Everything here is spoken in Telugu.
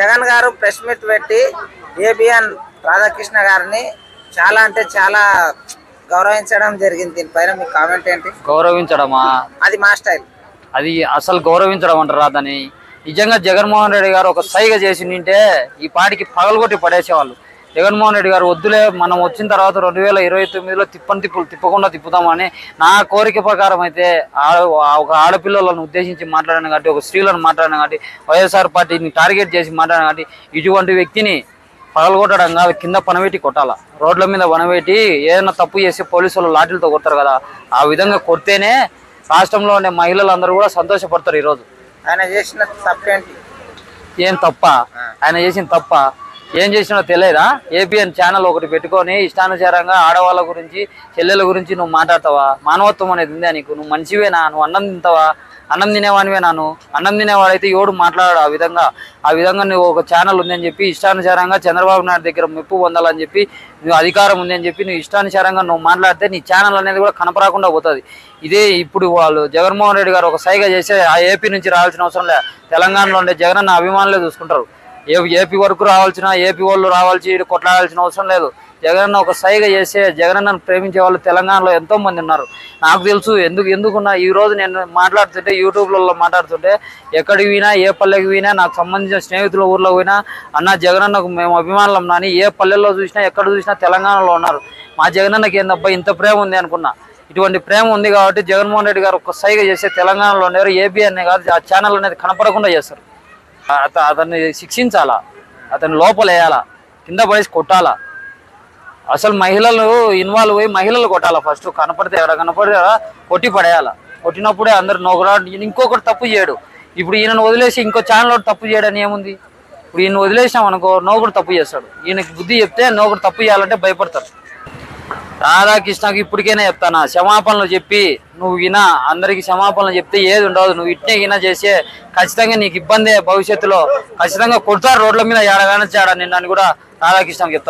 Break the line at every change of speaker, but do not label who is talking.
జగన్ గారు ప్రెస్ మీట్ పెట్టి ఏబిఎన్ రాధాకృష్ణ గారిని చాలా అంటే చాలా గౌరవించడం జరిగింది. దీనిపైన మీ కామెంట్ ఏంటి?
గౌరవించడమా?
అది మా స్టైల్.
అది అసలు గౌరవించడం అంటారా దాన్ని? నిజంగా జగన్మోహన్ రెడ్డి గారు ఒక సైగ చేసి నింటే ఈ పాటికి పగలగొట్టి పడేసేవాళ్ళు. జగన్మోహన్ రెడ్డి గారు వద్దులే, మనం వచ్చిన తర్వాత 2029లో తిప్పకుండా తిప్పుతామని నా కోరిక ప్రకారం అయితే ఒక ఆడపిల్లలను ఉద్దేశించి మాట్లాడాను కాబట్టి, ఒక స్త్రీలను మాట్లాడాను కాబట్టి, వైఎస్ఆర్ పార్టీని టార్గెట్ చేసి మాట్లాడాను కాబట్టి, ఇటువంటి వ్యక్తిని పగలగొట్టడం కాదు, కింద పనబెట్టి కొట్టాలా. రోడ్ల మీద పనబెట్టి ఏదైనా తప్పు చేసి పోలీసులు లాఠీలతో కొడతారు కదా, ఆ విధంగా కొడితేనే రాష్ట్రంలో ఉండే మహిళలందరూ కూడా సంతోషపడతారు. ఈరోజు
ఆయన చేసిన తప్పేంటి?
ఏం తప్ప? ఆయన చేసిన తప్ప ఏం చేసినో తెలియదా? ఏబిఎన్ ఛానల్ ఒకటి పెట్టుకొని ఇష్టానుసారంగా ఆడవాళ్ళ గురించి, చెల్లెల గురించి నువ్వు మాట్లాడతావా? మానవత్వం అనేది ఉందా నీకు? నువ్వు మంచివేనా? నువ్వు అన్నం తింటావా? అన్నం తినేవానివే. అన్నం తినేవాడైతే ఎవడు మాట్లాడాడు ఆ విధంగా నువ్వు ఒక ఛానల్ ఉందని చెప్పి ఇష్టానుసారంగా చంద్రబాబు నాయుడు దగ్గర మెప్పు పొందాలని చెప్పి, నువ్వు అధికారం ఉందని చెప్పి నువ్వు ఇష్టానుసారంగా నువ్వు మాట్లాడితే నీ ఛానల్ అనేది కూడా కనపరాకుండా పోతుంది. ఇదే ఇప్పుడు వాళ్ళు జగన్మోహన్ రెడ్డి గారు ఒక సైగ చేస్తే ఆ ఏపీ నుంచి రావాల్సిన అవసరం లేదు. తెలంగాణలో ఉండే జగన్ అభిమానులే చూసుకుంటారు. ఏపీ వరకు రావాల్సిన, ఏపీ వాళ్ళు రావాల్సి కొట్లాడాల్సిన అవసరం లేదు. జగనన్న ఒక సైగ చేస్తే జగనన్నను ప్రేమించే వాళ్ళు తెలంగాణలో ఎంతో మంది ఉన్నారు. నాకు తెలుసు ఎందుకున్నా. ఈ రోజు నేను మాట్లాడుతుంటే, యూట్యూబ్లలో మాట్లాడుతుంటే, ఎక్కడికి పోయినా, ఏ పల్లెకి పోయినా, నాకు సంబంధించిన స్నేహితుల ఊర్లో పోయినా, అన్న జగనన్నకు మేము అభిమానులం నాని, ఏ పల్లెల్లో చూసినా, ఎక్కడ చూసినా తెలంగాణలో ఉన్నారు. మా జగనన్నకి ఏందబ్బా ఇంత ప్రేమ ఉంది అనుకున్నా. ఇటువంటి ప్రేమ ఉంది కాబట్టి జగన్మోహన్ రెడ్డి గారు ఒక సైగ చేస్తే తెలంగాణలో ఉన్నారు. ఏబీ అనే కాదు, ఆ ఛానల్ అనేది కనపడకుండా చేస్తారు. అతన్ని శిక్షించాలా, అతన్ని లోపలేయాలా, కింద పడేసి కొట్టాలా. అసలు మహిళలు ఇన్వాల్వ్ అయ్యి మహిళలు కొట్టాలా. ఫస్ట్ కనపడితే కొట్టి పడేయాలా. కొట్టినప్పుడే అందరు నోకరాడు. ఇంకొకటి తప్పు చేయడు. ఇప్పుడు ఈయనను వదిలేసి ఇంకో ఛానల్ తప్పు చేయడని ఏముంది? ఇప్పుడు ఈయన వదిలేసినాం అనుకో, నోకడు తప్పు చేస్తాడు. ఈయనకి బుద్ధి చెప్తే నోకడు తప్పు చేయాలంటే భయపడతారు. రాధాకృష్ణకి ఇప్పటికైనా చెప్తానా, క్షమాపణలు చెప్పి నువ్వు వినా అందరికి క్షమాపణలు చెప్తే ఏది ఉండదు. నువ్వు ఇట్నే గినా చేసే ఖచ్చితంగా నీకు ఇబ్బందే. భవిష్యత్తులో ఖచ్చితంగా కొడతారు రోడ్ల మీద, ఏడగానే చేడ నిన్నని కూడా రాధాకృష్ణకి చెప్తాను.